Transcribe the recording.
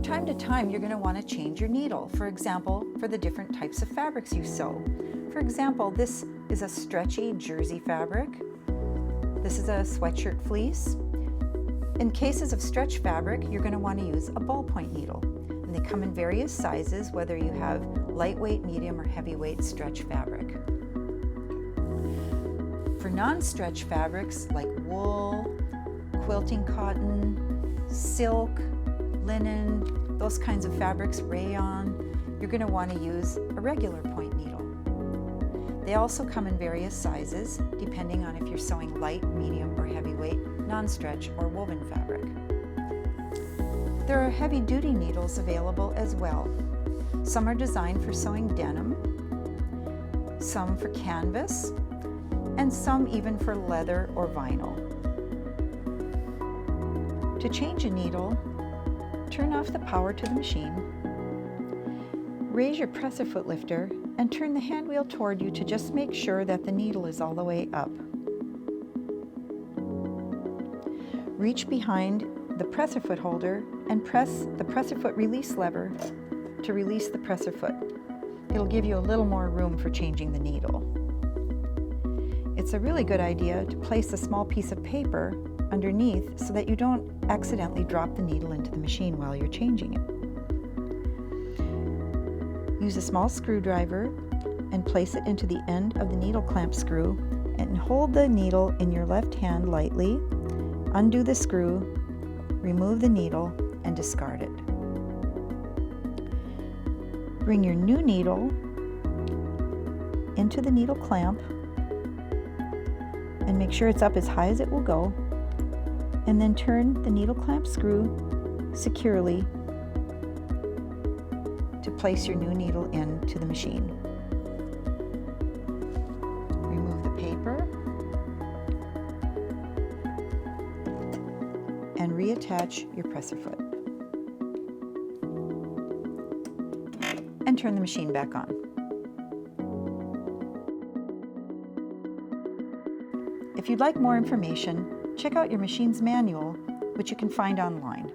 time to time, you're going to want to change your needle. For example, for the different types of fabrics you sew. For example, this is a stretchy jersey fabric. This is a sweatshirt fleece. In cases of stretch fabric, you're going to want to use a ballpoint needle. And they come in various sizes, whether you have lightweight, medium, or heavyweight stretch fabric. For non-stretch fabrics like wool, quilting cotton, silk, linen, those kinds of fabrics, rayon, you're going to want to use a regular point needle. They also come in various sizes, depending on if you're sewing light, medium, or heavyweight, non-stretch, or woven fabric. There are heavy-duty needles available as well. Some are designed for sewing denim, some for canvas, and some even for leather or vinyl. To change a needle, turn off the power to the machine, raise your presser foot lifter, and turn the hand wheel toward you to just make sure that the needle is all the way up. Reach behind the presser foot holder and press the presser foot release lever to release the presser foot. It'll give you a little more room for changing the needle. It's a really good idea to place a small piece of paper underneath so that you don't accidentally drop the needle into the machine while you're changing it. Use a small screwdriver and place it into the end of the needle clamp screw and hold the needle in your left hand lightly, undo the screw, remove the needle, and discard it. Bring your new needle into the needle clamp and make sure it's up as high as it will go, and then turn the needle clamp screw securely to place your new needle into the machine. Remove the paper and reattach your presser foot. And turn the machine back on. If you'd like more information, check out your machine's manual, which you can find online.